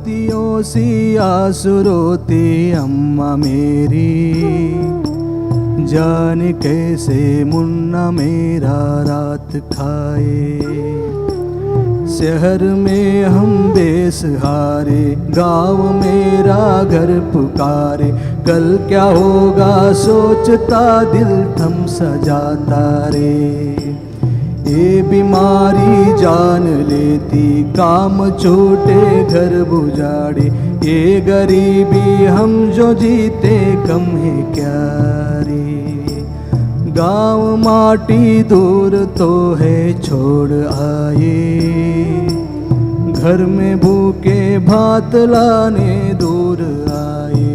रातियों सी आसुरोती अम्मा मेरी, जान कैसे मुन्ना मेरा रात खाए। शहर में हम बेसहारे, गाँव मेरा घर पुकारे, कल क्या होगा सोचता दिल थम सा जाता रे। ये बीमारी जान लेती, काम छोटे घर बुझाड़े, ये गरीबी हम जो जीते कम है क्या रे। गाँव माटी दूर तो है छोड़ आए, घर में भूखे भात लाने दूर आए।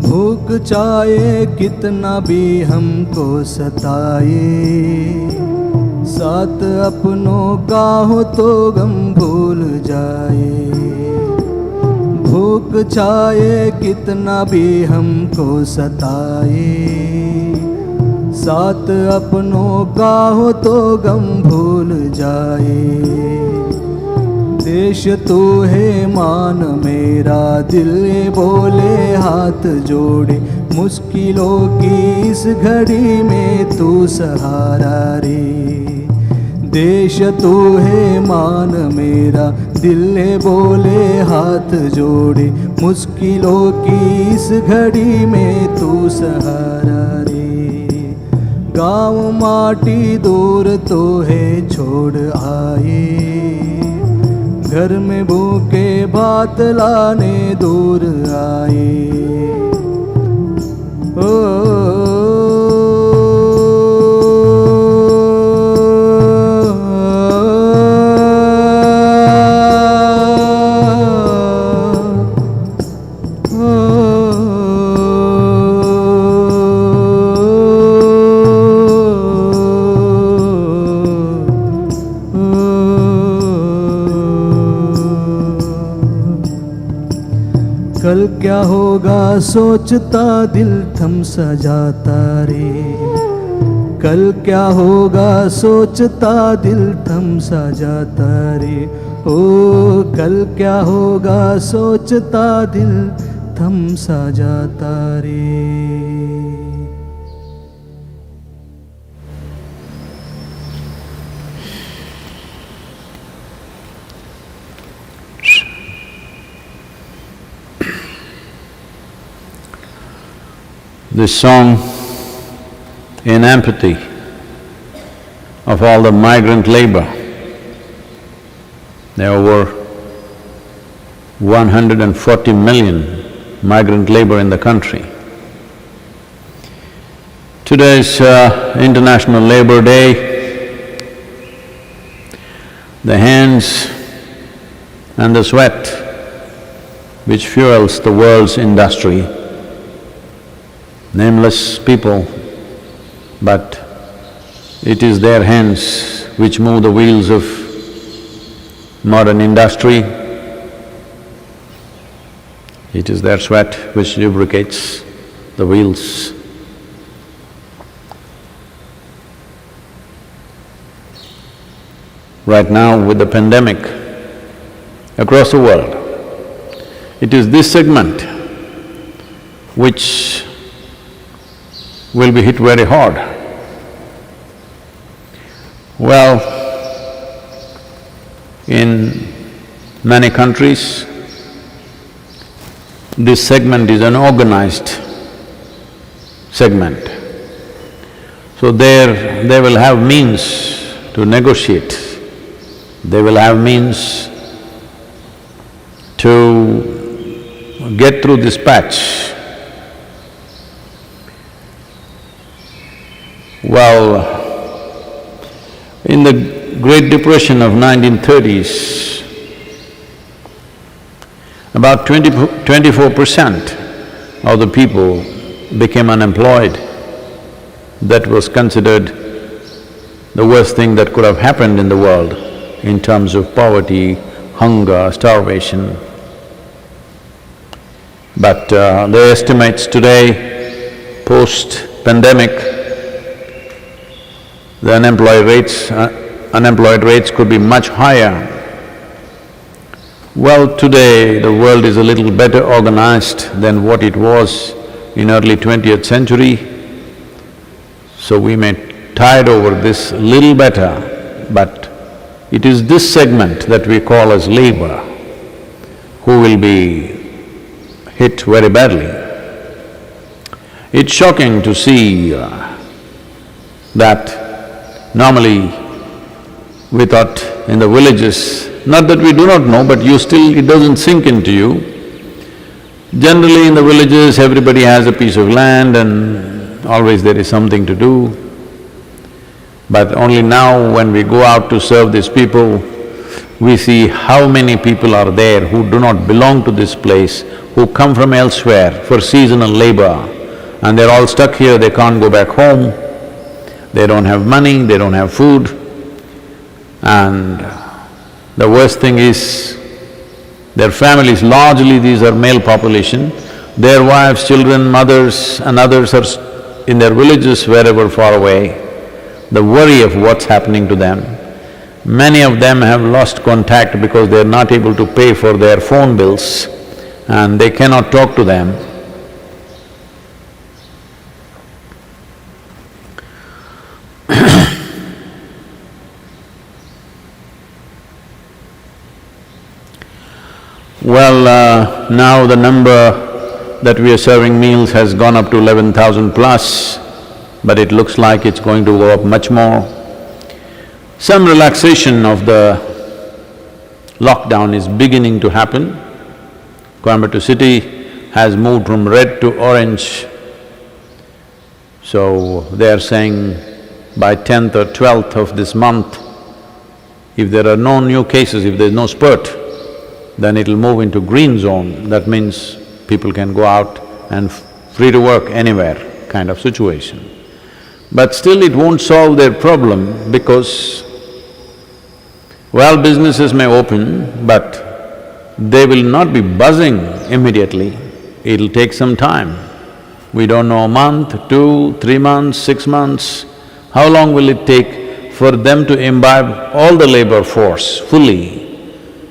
भूख चाहे कितना भी हमको सताए, साथ अपनों का हो तो गम भूल जाए। भूख चाहे कितना भी हमको सताए, साथ अपनों का हो तो गम भूल जाए। देश तू है मान मेरा, दिल ये बोले हाथ जोड़े, मुश्किलों की इस घड़ी में तू सहारा रे। देश तू है मान मेरा, दिल ये बोले हाथ जोड़े, मुश्किलों की इस घड़ी में तू सहारा रे। गाँव माटी दूर तो है छोड़ आए, घर में भूखे भात लाने दूर आए। कल क्या होगा सोचता दिल थम सा जाता रे। कल क्या होगा सोचता दिल थम सा जाता रे। ओ कल क्या होगा सोचता दिल थम सा जाता रे। This song in empathy of all the migrant labor. There are over 140 million migrant labor in the country. Today is International Labour Day. The hands and the sweat which fuels the world's industry, nameless people, but it is their hands which move the wheels of modern industry. It is their sweat which lubricates the wheels. Right now with the pandemic across the world, it is this segment which will be hit very hard. Well, in many countries, this segment is an organized segment. So there they will have means to negotiate, they will have means to get through this patch. Well, in the Great Depression of 1930s, about 24% of the people became unemployed. That was considered the worst thing that could have happened in the world in terms of poverty, hunger, starvation. But the estimates today, post-pandemic, the unemployed rates could be much higher. Well, today the world is a little better organized than what it was in early 20th century, so we may tide over this little better, but it is this segment that we call as labor who will be hit very badly. It's shocking to see that normally we thought in the villages, not that we do not know, but it doesn't sink into you. Generally in the villages, everybody has a piece of land and always there is something to do. But only now when we go out to serve these people, we see how many people are there who do not belong to this place, who come from elsewhere for seasonal labor, and they're all stuck here, they can't go back home, they don't have money, they don't have food, and the worst thing is, their families, largely these are male population, their wives, children, mothers and others are in their villages wherever far away. The worry of what's happening to them. Many of them have lost contact because they're not able to pay for their phone bills and they cannot talk to them. Well, now the number that we are serving meals has gone up to 11,000 plus, but it looks like it's going to go up much more. Some relaxation of the lockdown is beginning to happen. Coimbatore city has moved from red to orange. So they are saying by 10th or 12th of this month, if there are no new cases, if there's no spurt, then it'll move into green zone. That means people can go out and free to work anywhere kind of situation. But still it won't solve their problem because, well, businesses may open, but they will not be buzzing immediately. It'll take some time. We don't know, a month, 2, 3 months, 6 months. How long will it take for them to imbibe all the labor force fully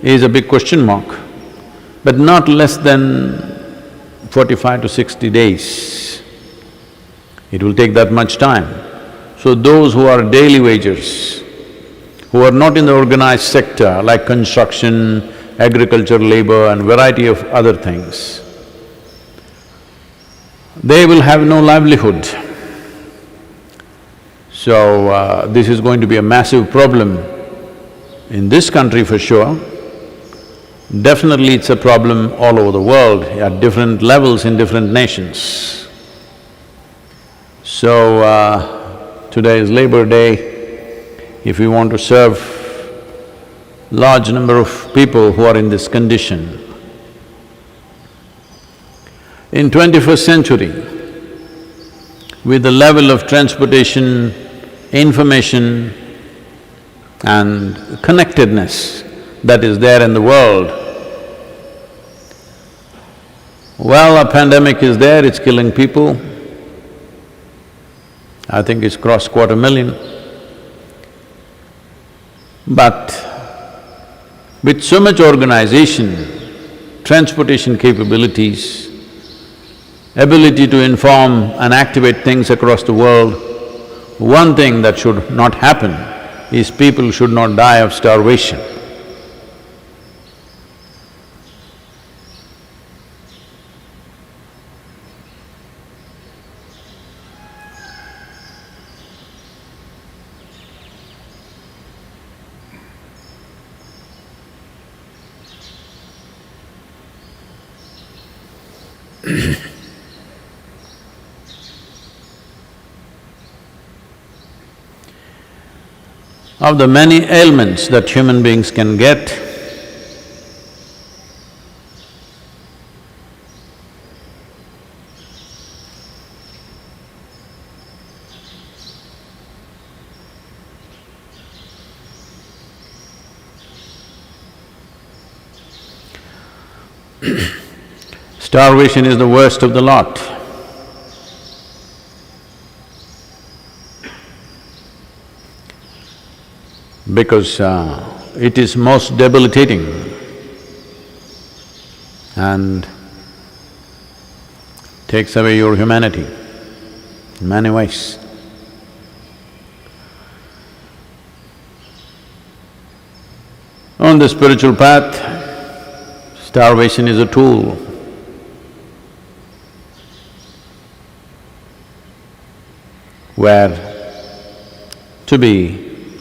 is a big question mark, but not less than 45 to 60 days. It will take that much time. So those who are daily wagers, who are not in the organized sector like construction, agriculture, labor and variety of other things, they will have no livelihood. So, this is going to be a massive problem in this country for sure. Definitely it's a problem all over the world at different levels in different nations. So, today is Labor Day. If we want to serve large number of people who are in this condition, in 21st century, with the level of transportation, information and connectedness that is there in the world, well, a pandemic is there, it's killing people. I think it's crossed 250,000. But with so much organization, transportation capabilities, ability to inform and activate things across the world, one thing that should not happen is people should not die of starvation. Of the many ailments that human beings can get, Starvation is the worst of the lot. Because it is most debilitating and takes away your humanity in many ways. On the spiritual path, starvation is a tool. Where to be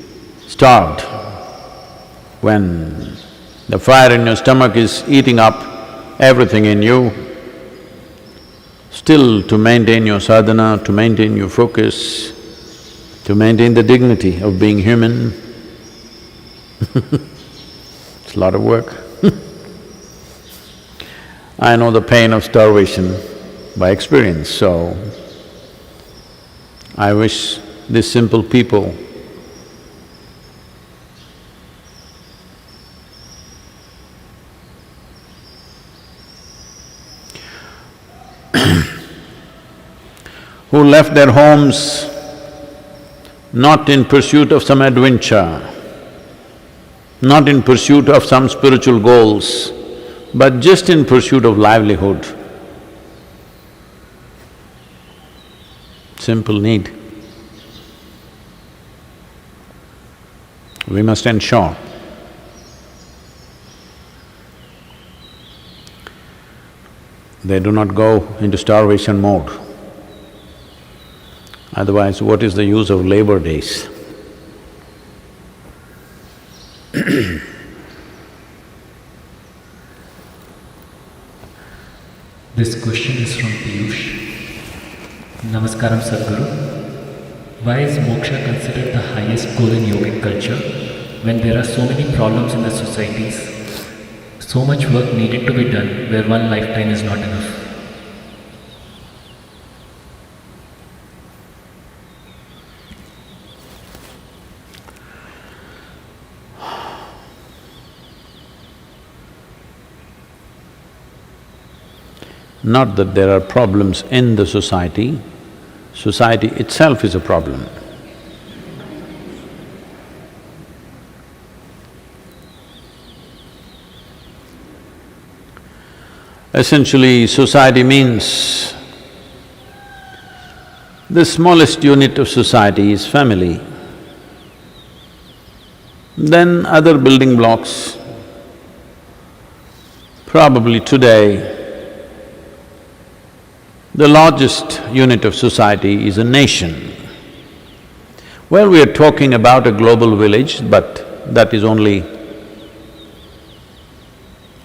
starved when the fire in your stomach is eating up everything in you, still to maintain your sadhana, to maintain your focus, to maintain the dignity of being human, it's a lot of work. I know the pain of starvation by experience, so I wish these simple people who left their homes not in pursuit of some adventure, not in pursuit of some spiritual goals, but just in pursuit of livelihood. Simple need. We must ensure they do not go into starvation mode. Otherwise, what is the use of labor days? This question is from Piyush. Namaskaram Sadhguru. Why is moksha considered the highest goal in yogic culture when there are so many problems in the societies? So much work needed to be done where one lifetime is not enough. Not that there are problems in the society itself is a problem. Essentially, society means the smallest unit of society is family. Then other building blocks. Probably today, the largest unit of society is a nation. Well, we are talking about a global village, but that is only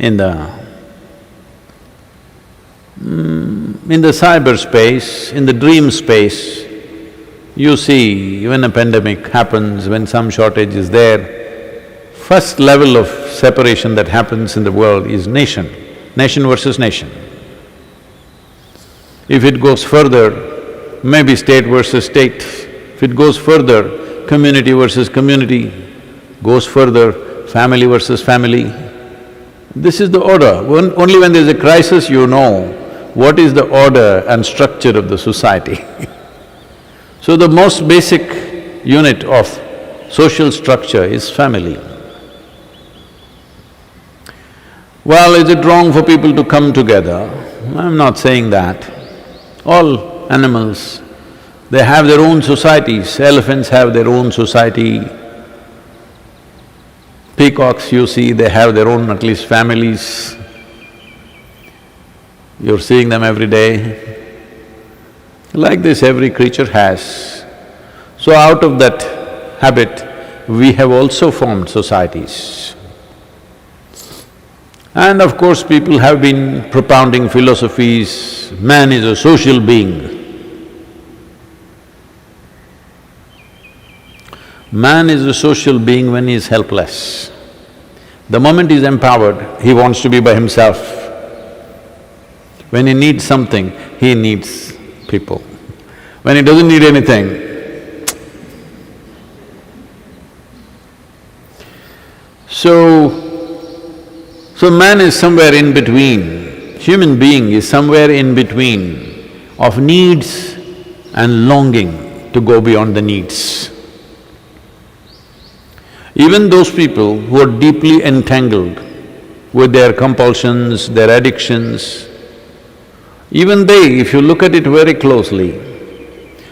in the cyberspace, in the dream space. You see, when a pandemic happens, when some shortage is there, first level of separation that happens in the world is nation versus nation. If it goes further, maybe state versus state. If it goes further, community versus community. Goes further, family versus family. This is the order. Only when there's a crisis you know what is the order and structure of the society. So the most basic unit of social structure is family. Well, is it wrong for people to come together? I'm not saying that. All animals, they have their own societies. Elephants have their own society. Peacocks, you see, they have their own at least families. You're seeing them every day. Like this, every creature has. So out of that habit, we have also formed societies. And of course, people have been propounding philosophies, man is a social being. Man is a social being when he is helpless. The moment he is empowered, he wants to be by himself. When he needs something, he needs people. When he doesn't need anything, so man is somewhere in between. human being is somewhere in between of needs and longing to go beyond the needs. Even those people who are deeply entangled with their compulsions, their addictions, even they, if you look at it very closely,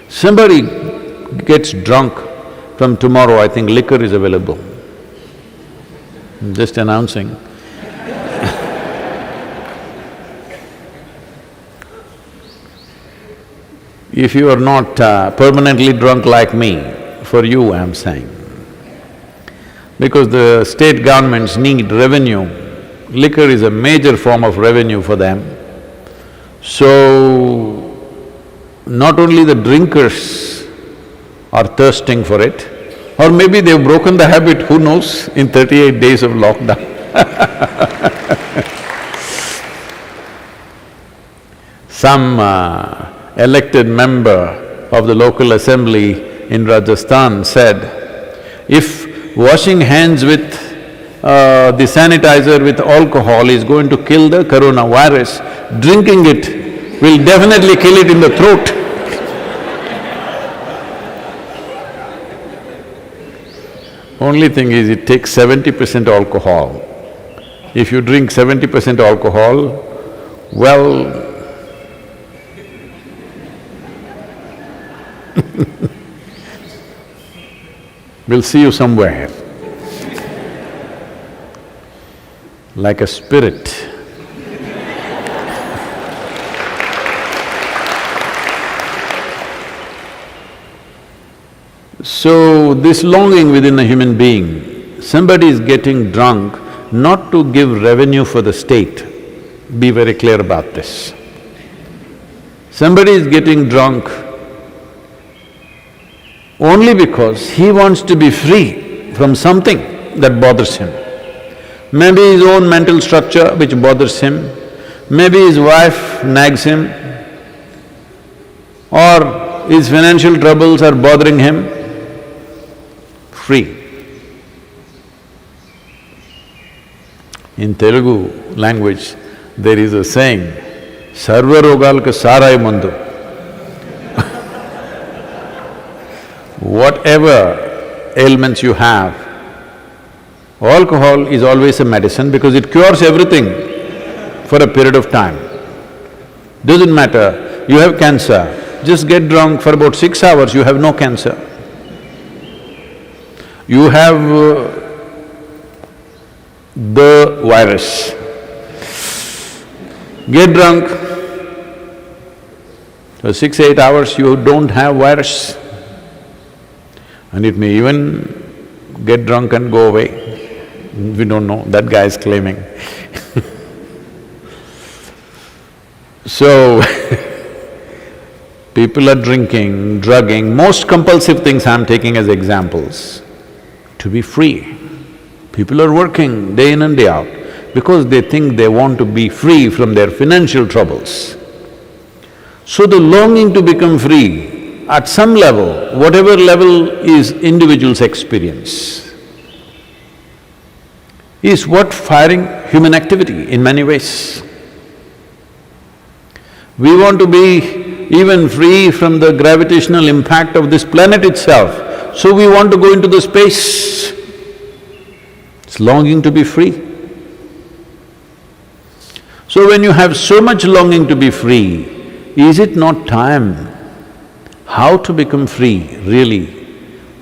somebody gets drunk, from tomorrow I think liquor is available. I'm just announcing. If you are not permanently drunk like me, for you I'm saying, because the state governments need revenue, liquor is a major form of revenue for them. So, not only the drinkers are thirsting for it, or maybe they've broken the habit, who knows, in 38 days of lockdown. Some elected member of the local assembly in Rajasthan said, if washing hands with the sanitizer with alcohol is going to kill the coronavirus, drinking it will definitely kill it in the throat. Only thing is, it takes 70% alcohol. If you drink 70% alcohol, well, we'll see you somewhere, like a spirit. So, this longing within a human being, somebody is getting drunk not to give revenue for the state, be very clear about this. Somebody is getting drunk only because he wants to be free from something that bothers him. Maybe his own mental structure which bothers him, maybe his wife nags him, or his financial troubles are bothering him. Free. In Telugu language, there is a saying, Sarva rogalka sarai mandu. Whatever ailments you have, alcohol is always a medicine because it cures everything for a period of time. Doesn't matter, you have cancer, just get drunk for about 6 hours, you have no cancer. You have the virus. Get drunk, for 6–8 hours you don't have virus. And it may even get drunk and go away. We don't know, that guy is claiming. So, people are drinking, drugging, most compulsive things I'm taking as examples, to be free. People are working day in and day out because they think they want to be free from their financial troubles. So the longing to become free, at some level, whatever level is individual's experience, is what firing human activity in many ways. We want to be even free from the gravitational impact of this planet itself. So we want to go into the space. It's longing to be free. So when you have so much longing to be free, is it not time how to become free, really?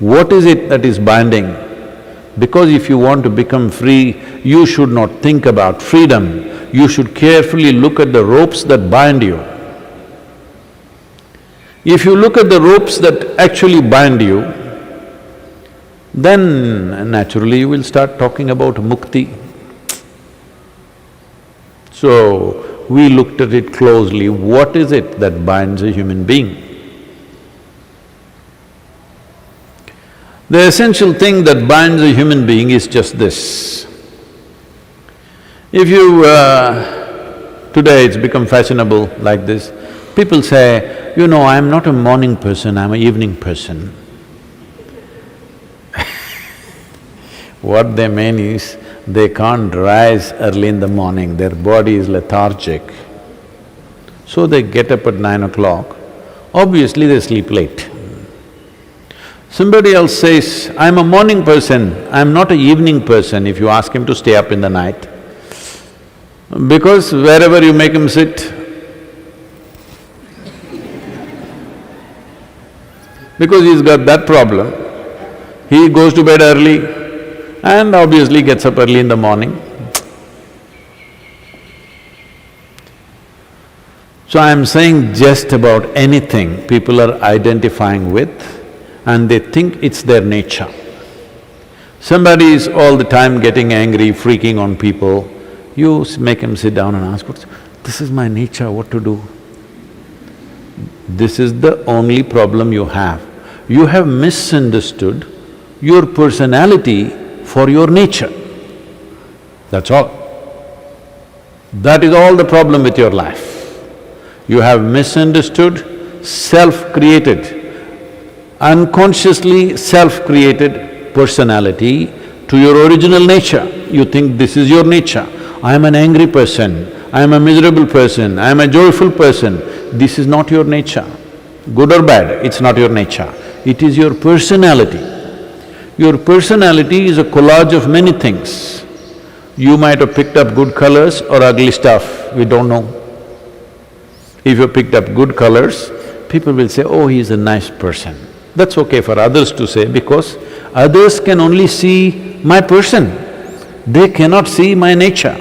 What is it that is binding? Because if you want to become free, you should not think about freedom, you should carefully look at the ropes that bind you. If you look at the ropes that actually bind you, then naturally you will start talking about mukti. So, we looked at it closely, what is it that binds a human being? The essential thing that binds a human being is just this. If you… today it's become fashionable like this, people say, you know, I'm not a morning person, I'm an evening person. What they mean is, they can't rise early in the morning, their body is lethargic. So they get up at 9 o'clock, obviously they sleep late. Somebody else says, I'm a morning person, I'm not an evening person, if you ask him to stay up in the night. Because wherever you make him sit, because he's got that problem, he goes to bed early and obviously gets up early in the morning. So I'm saying just about anything people are identifying with and they think it's their nature. Somebody is all the time getting angry, freaking on people, you make him sit down and ask, this is my nature, what to do? This is the only problem you have. You have misunderstood your personality for your nature, that's all. That is all the problem with your life. You have misunderstood self-created, unconsciously self-created personality to your original nature. You think this is your nature. I am an angry person, I am a miserable person, I am a joyful person. This is not your nature. Good or bad, it's not your nature. It is your personality. Your personality is a collage of many things. You might have picked up good colors or ugly stuff, we don't know. If you picked up good colors, people will say, oh, he's a nice person. That's okay for others to say because others can only see my person, they cannot see my nature.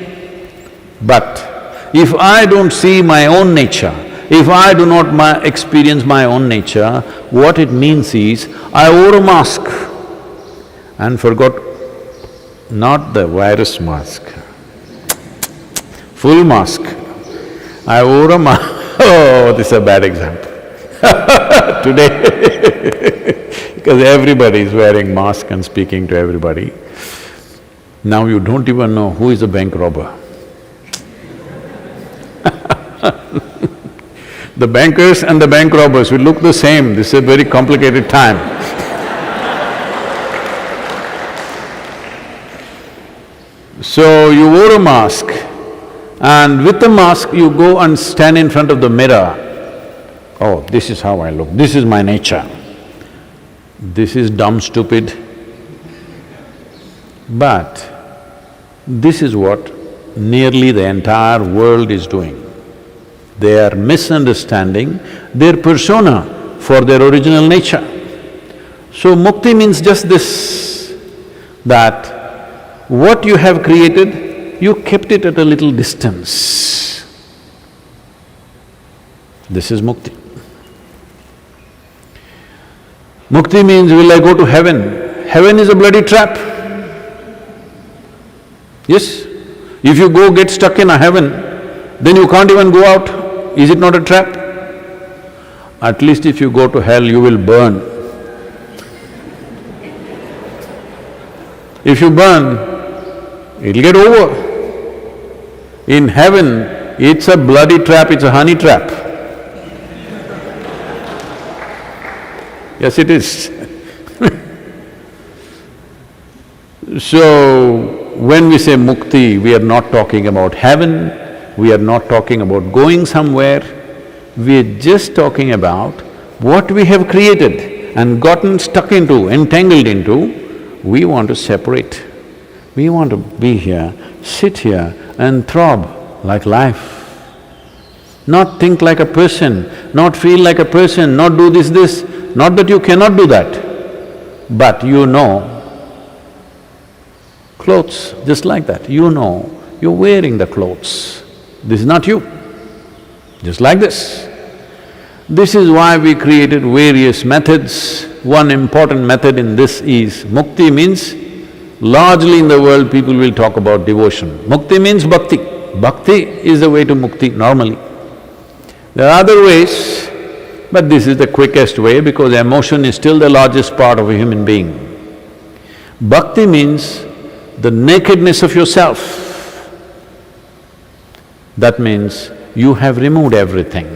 But if I don't see my own nature, if I do not experience my own nature, what it means is, I wore a mask and forgot, not the virus mask, full mask. I wore a mask, oh, this is a bad example today because everybody is wearing mask and speaking to everybody. Now you don't even know who is a bank robber. The bankers and the bank robbers will look the same, this is a very complicated time. So you wore a mask and with the mask you go and stand in front of the mirror. Oh, this is how I look, this is my nature. This is dumb, stupid. But this is what nearly the entire world is doing. They are misunderstanding their persona for their original nature. So mukti means just this, that what you have created, you kept it at a little distance. This is mukti. Mukti means, will I go to heaven? Heaven is a bloody trap. Yes? If you go get stuck in a heaven, then you can't even go out. Is it not a trap? At least if you go to hell, you will burn. If you burn, it'll get over. In heaven, it's a bloody trap, it's a honey trap. Yes, it is. So, when we say mukti, we are not talking about heaven, we are not talking about going somewhere, we are just talking about what we have created and gotten stuck into, entangled into, we want to separate. We want to be here, sit here and throb like life. Not think like a person, not feel like a person, not do this, not that you cannot do that, but you know, clothes, just like that, you know, you're wearing the clothes. This is not you, just like this. This is why we created various methods. One important method in this is, mukti means, largely in the world people will talk about devotion. Mukti means bhakti. Bhakti is the way to mukti normally. There are other ways, but this is the quickest way because emotion is still the largest part of a human being. Bhakti means the nakedness of yourself. That means you have removed everything.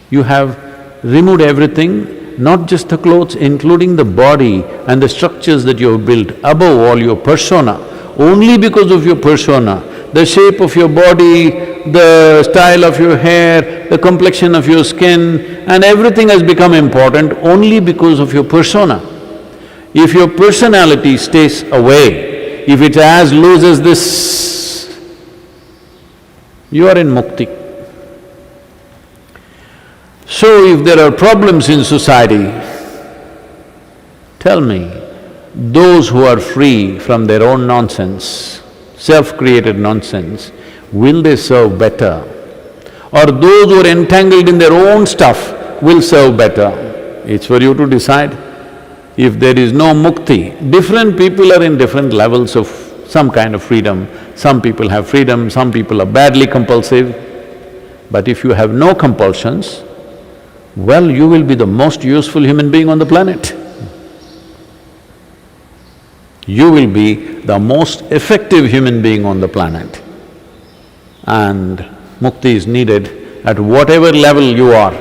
You have removed everything, not just the clothes, including the body and the structures that you have built, above all your persona. only because of your persona. The shape of your body, the style of your hair, the complexion of your skin, and everything has become important only because of your persona. If your personality stays away, if it's as loose as this, you are in mukti. So if there are problems in society, tell me, those who are free from their own nonsense, self-created nonsense, will they serve better? Or those who are entangled in their own stuff will serve better? It's for you to decide. If there is no mukti, different people are in different levels of some kind of freedom. Some people have freedom, some people are badly compulsive. But if you have no compulsions, well, you will be the most useful human being on the planet. You will be the most effective human being on the planet. And mukti is needed at whatever level you are.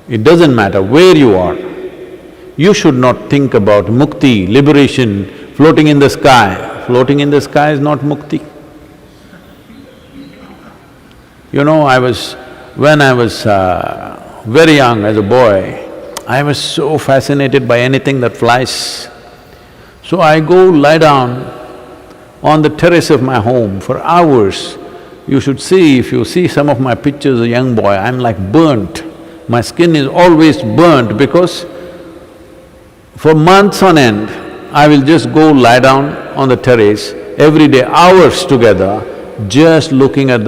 It doesn't matter where you are. You should not think about mukti, liberation, floating in the sky. Floating in the sky is not mukti. You know, when I was very young as a boy, I was so fascinated by anything that flies. So I go lie down on the terrace of my home for hours. You should see, if you see some of my pictures as a young boy, I'm like burnt. My skin is always burnt because for months on end, I will just go lie down on the terrace every day, hours together, just looking at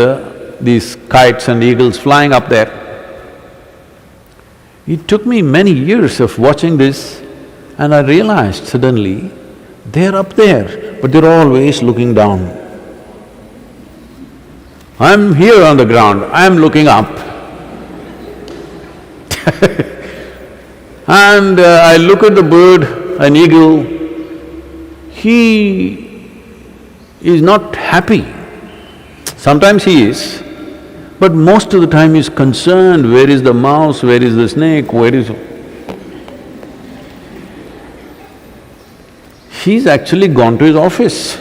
these kites and eagles flying up there. It took me many years of watching this and I realized suddenly, they're up there, but they're always looking down. I'm here on the ground, I'm looking up. And I look at the bird, an eagle, he is not happy. Sometimes he is, but most of the time he's concerned, where is the mouse, where is the snake, where is… He's actually gone to his office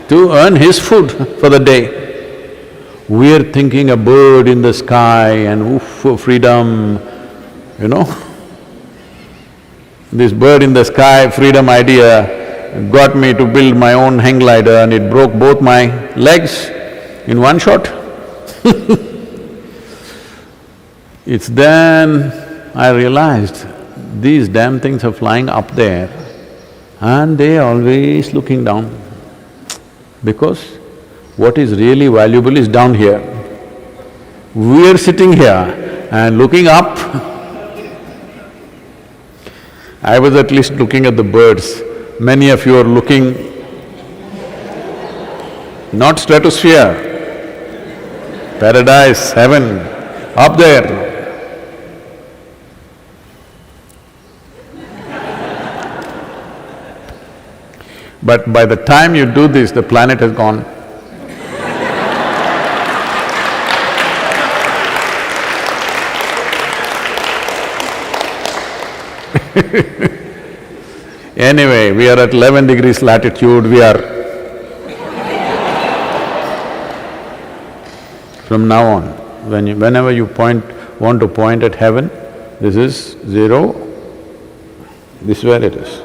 to earn his food for the day. We're thinking a bird in the sky and oof, for freedom, you know. This bird in the sky, freedom idea got me to build my own hang glider and it broke both my legs in one shot. It's then I realized, these damn things are flying up there and they're always looking down because what is really valuable is down here. We're sitting here and looking up. I was at least looking at the birds. Many of you are looking not stratosphere, paradise, heaven, up there. But by the time you do this, the planet has gone. Anyway, we are at 11 degrees latitude, we are… From now on, whenever you want to point at heaven, this is zero, this is where it is.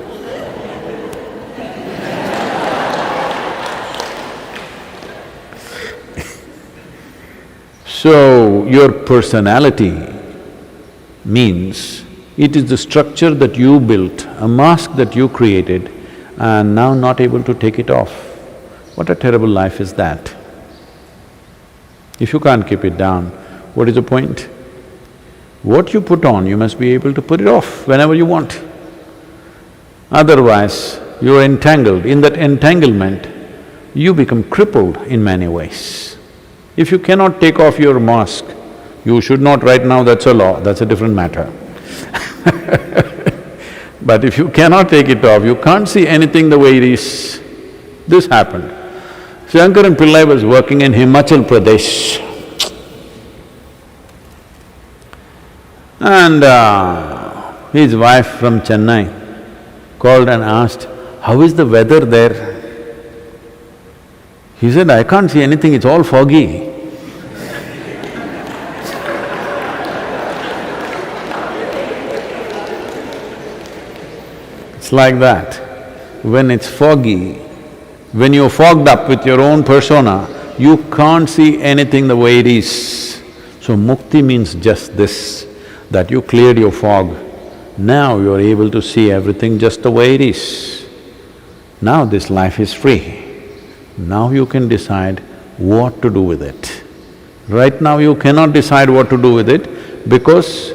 So, your personality means it is the structure that you built, a mask that you created and now not able to take it off. What a terrible life is that. If you can't keep it down, what is the point? What you put on, you must be able to put it off whenever you want. Otherwise, you are entangled. In that entanglement, you become crippled in many ways. If you cannot take off your mask, you should not right now, that's a law, that's a different matter. But if you cannot take it off, you can't see anything the way it is. This happened. Shankaran Pillai was working in Himachal Pradesh and his wife from Chennai called and asked, "How is the weather there?" He said, "I can't see anything, it's all foggy." It's like that. When it's foggy, when you're fogged up with your own persona, you can't see anything the way it is. So mukti means just this, that you cleared your fog. Now you're able to see everything just the way it is. Now this life is free. Now you can decide what to do with it. Right now you cannot decide what to do with it because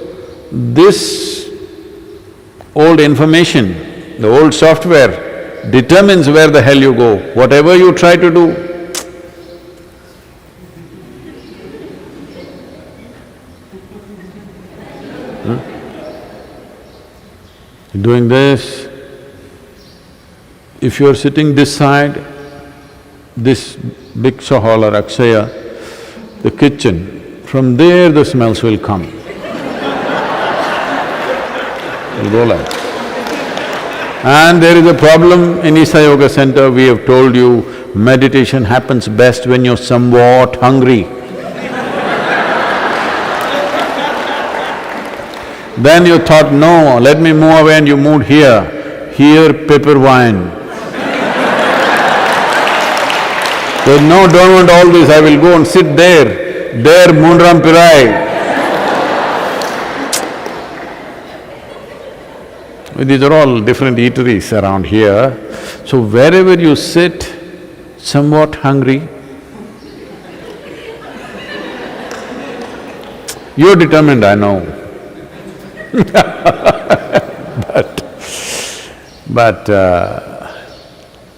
this old information, the old software determines where the hell you go. Whatever you try to do, doing this, if you're sitting this side, this big hall or Akshaya, the kitchen, from there the smells will come. It'll go like. And there is a problem in Isha Yoga Center, we have told you, meditation happens best when you're somewhat hungry. Then you thought, no, let me move away, and you moved here. Here, pepper wine. So, no, don't want all this, I will go and sit there. There, Moonram Pirai. These are all different eateries around here. So wherever you sit, somewhat hungry, you're determined, I know. But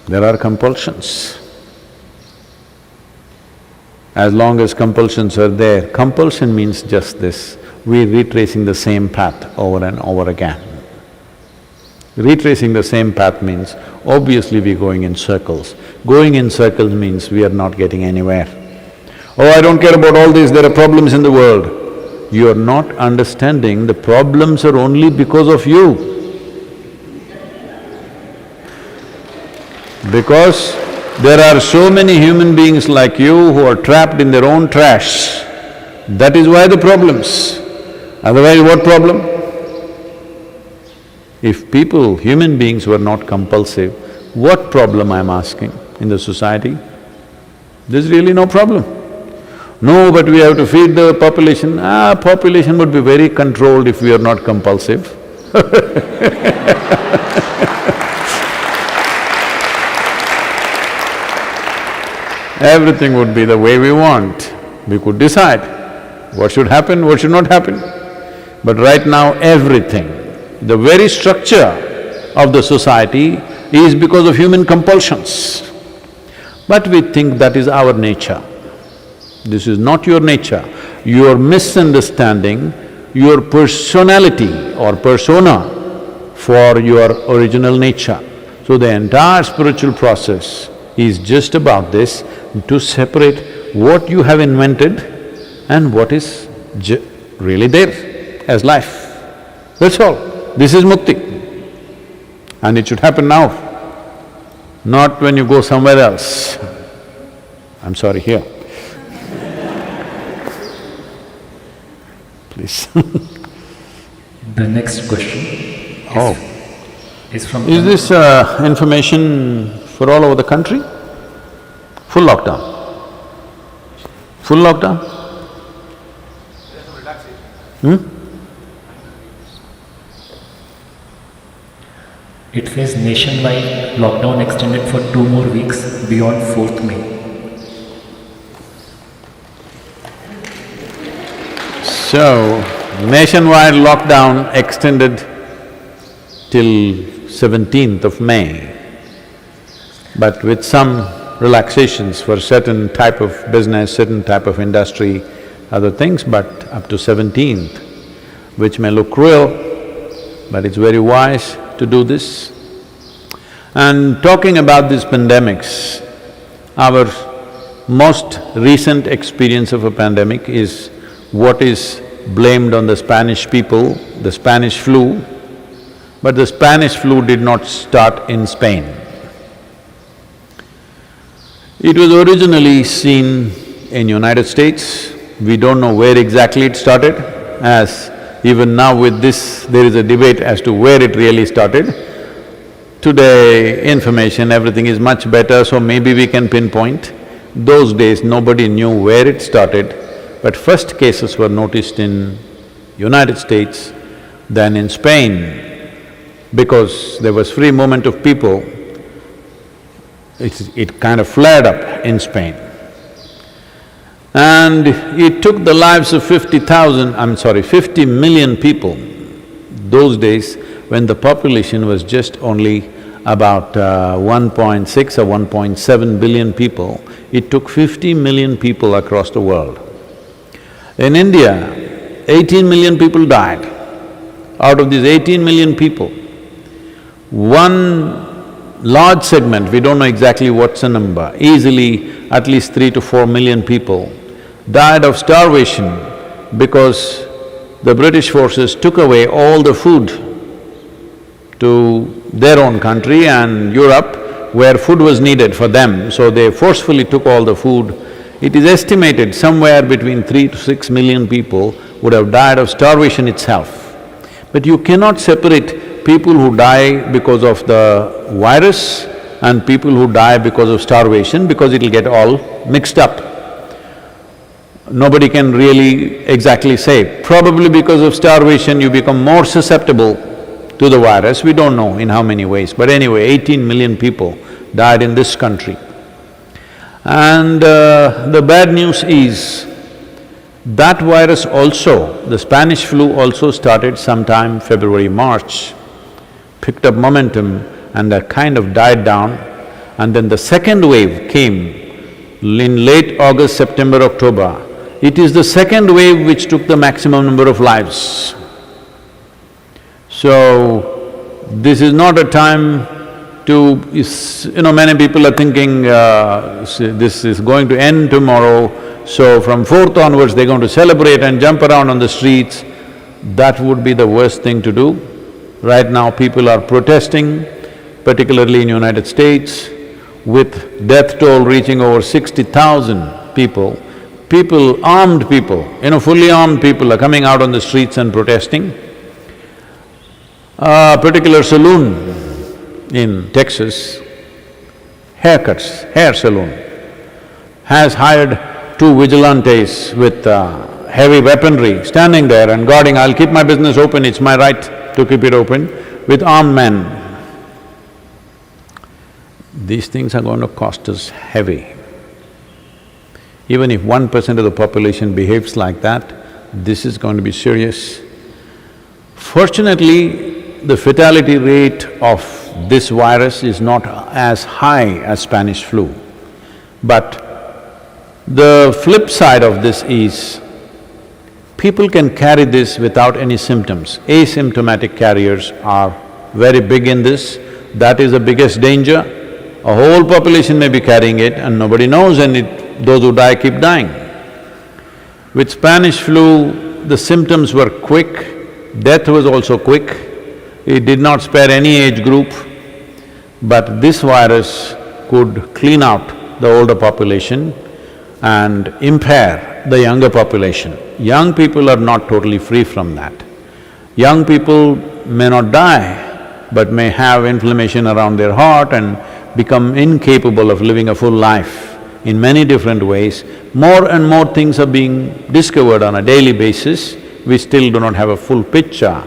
there are compulsions. As long as compulsions are there, compulsion means just this, we're retracing the same path over and over again. Retracing the same path means, obviously we're going in circles. Going in circles means we are not getting anywhere. Oh, I don't care about all this, there are problems in the world. You are not understanding the problems are only because of you. Because there are so many human beings like you who are trapped in their own trash. That is why the problems. Otherwise, what problem? If people, human beings were not compulsive, what problem I'm asking in the society? There's really no problem. No, but we have to feed the population. Population would be very controlled if we are not compulsive. Everything would be the way we want. We could decide what should happen, what should not happen. But right now, everything, the very structure of the society is because of human compulsions. But we think that is our nature. This is not your nature. You are misunderstanding your personality or persona for your original nature. So the entire spiritual process is just about this, to separate what you have invented and what is really there as life. That's all. This is mukti. And it should happen now, not when you go somewhere else. I'm sorry, here. Please. The next question is from… Is this information for all over the country? Full lockdown? Full lockdown? It says nationwide lockdown extended for 2 more weeks beyond 4th May. So, nationwide lockdown extended till 17th of May, but with some relaxations for certain type of business, certain type of industry, other things, but up to 17th, which may look cruel, but it's very wise to do this. And talking about these pandemics, our most recent experience of a pandemic is what is blamed on the Spanish people, the Spanish flu, But the Spanish flu did not start in Spain. It was originally seen in United States. We don't know where exactly it started, as even now with this, there is a debate as to where it really started. Today, information, everything is much better, so maybe we can pinpoint. Those days, nobody knew where it started, but first cases were noticed in United States, then in Spain. Because there was free movement of people, it kind of flared up in Spain. And it took the lives of 50 million people. Those days, when the population was just only about 1.6 or 1.7 billion people, it took 50 million people across the world. In India, 18 million people died. Out of these 18 million people, one large segment, we don't know exactly what's the number, easily at least 3 to 4 million people died of starvation because the British forces took away all the food to their own country and Europe, where food was needed for them, so they forcefully took all the food. It is estimated somewhere between 3 to 6 million people would have died of starvation itself. But you cannot separate people who die because of the virus and people who die because of starvation, because it'll get all mixed up. Nobody can really exactly say. Probably because of starvation you become more susceptible to the virus, we don't know in how many ways, but anyway, 18 million people died in this country. And the bad news is, that virus also, the Spanish flu also started sometime February, March, picked up momentum and kind of died down. And then the second wave came in late August, September, October. It is the second wave which took the maximum number of lives. So, this is not a time to… many people are thinking, this is going to end tomorrow, so from 4th onwards they're going to celebrate and jump around on the streets. That would be the worst thing to do. Right now people are protesting, particularly in United States, with death toll reaching over 60,000 people. Armed people, fully armed people are coming out on the streets and protesting. A particular saloon in Texas, hair salon, has hired 2 vigilantes with heavy weaponry standing there and guarding, I'll keep my business open, it's my right to keep it open, with armed men. These things are going to cost us heavy. Even if 1% of the population behaves like that, this is going to be serious. Fortunately, the fatality rate of this virus is not as high as Spanish flu. But the flip side of this is, people can carry this without any symptoms. Asymptomatic carriers are very big in this, that is the biggest danger. A whole population may be carrying it and nobody knows, and those who die keep dying. With Spanish flu, the symptoms were quick, death was also quick. It did not spare any age group, but this virus could clean out the older population and impair the younger population. Young people are not totally free from that. Young people may not die, but may have inflammation around their heart and become incapable of living a full life in many different ways. More and more things are being discovered on a daily basis. We still do not have a full picture,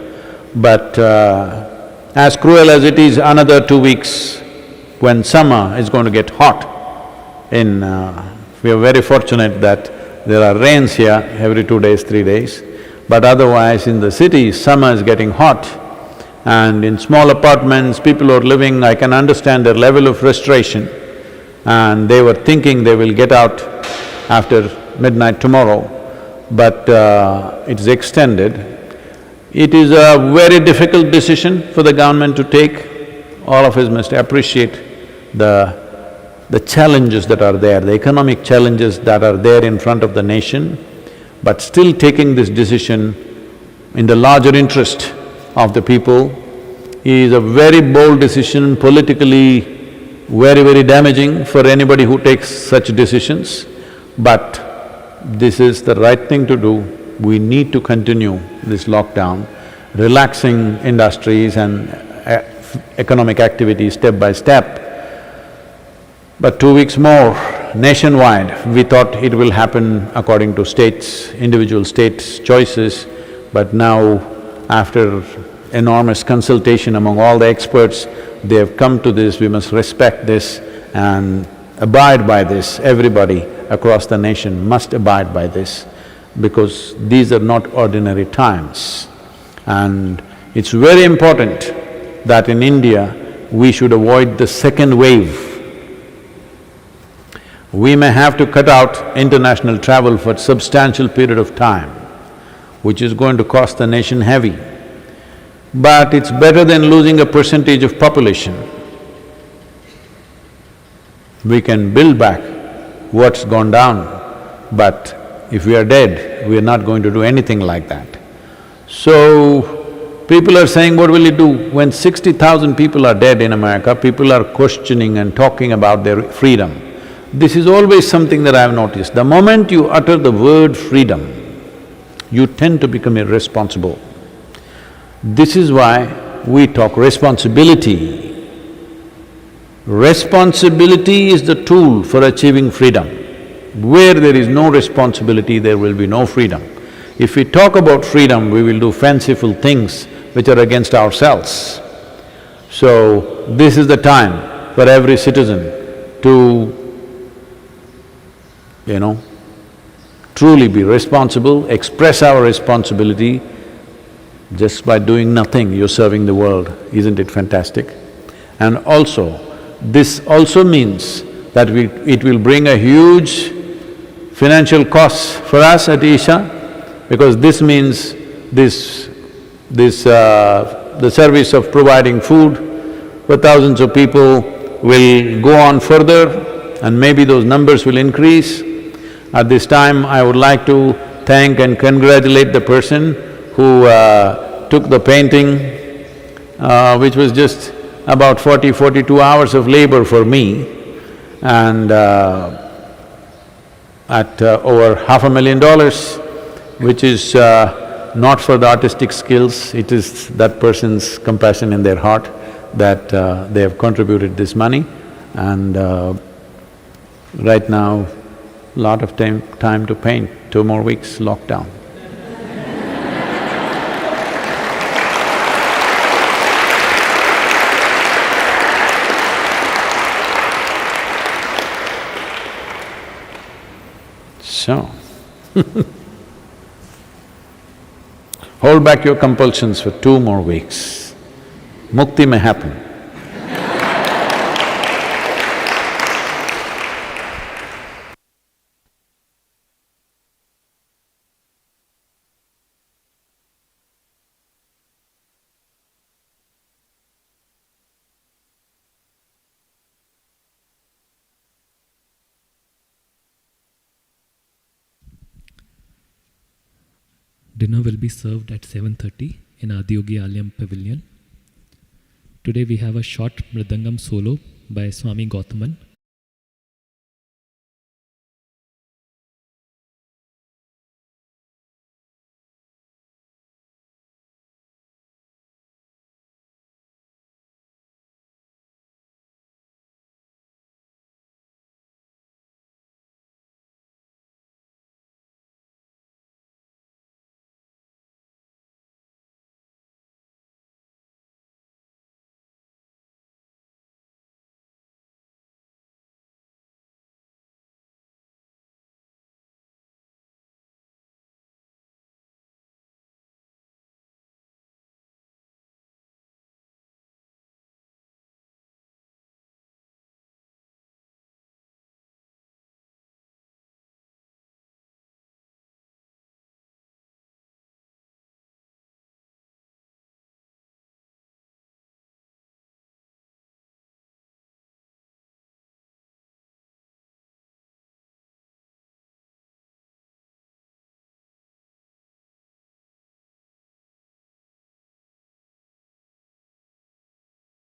but as cruel as it is, another 2 weeks when summer is going to get hot we are very fortunate that there are rains here every 2 days, 3 days, but otherwise in the city, summer is getting hot. And in small apartments, people are living, I can understand their level of frustration, and they were thinking they will get out after midnight tomorrow, but it's extended. It is a very difficult decision for the government to take. All of us must appreciate the challenges that are there, the economic challenges that are there in front of the nation, but still taking this decision in the larger interest of the people is a very bold decision, politically very, very damaging for anybody who takes such decisions, but this is the right thing to do. We need to continue this lockdown, relaxing industries and economic activities step by step. But 2 weeks more, nationwide, we thought it will happen according to states, individual states' choices, but now after enormous consultation among all the experts, they have come to this, we must respect this and abide by this. Everybody across the nation must abide by this, because these are not ordinary times. And it's very important that in India, we should avoid the second wave. We may have to cut out international travel for a substantial period of time, which is going to cost the nation heavy. But it's better than losing a percentage of population. We can build back what's gone down, but if we are dead, we are not going to do anything like that. So, people are saying, what will you do? When 60,000 people are dead in America, people are questioning and talking about their freedom. This is always something that I have noticed. The moment you utter the word freedom, you tend to become irresponsible. This is why we talk responsibility. Responsibility is the tool for achieving freedom. Where there is no responsibility, there will be no freedom. If we talk about freedom, we will do fanciful things which are against ourselves. So, this is the time for every citizen to, truly be responsible, express our responsibility. Just by doing nothing, you're serving the world. Isn't it fantastic? And also, this also means that it will bring a huge financial cost for us at Isha, because this means the service of providing food for thousands of people will go on further, and maybe those numbers will increase. At this time, I would like to thank and congratulate the person who took the painting, which was just about 42 hours of labor for me, and at over $500,000, which is not for the artistic skills, it is that person's compassion in their heart that they have contributed this money. And right now, lot of time to paint, 2 more weeks lockdown. So, hold back your compulsions for 2 more weeks. Mukti may happen. Dinner will be served at 7:30 in Adiyogi Ailment Pavilion. Today we have a short Mridangam solo by Swami Gautaman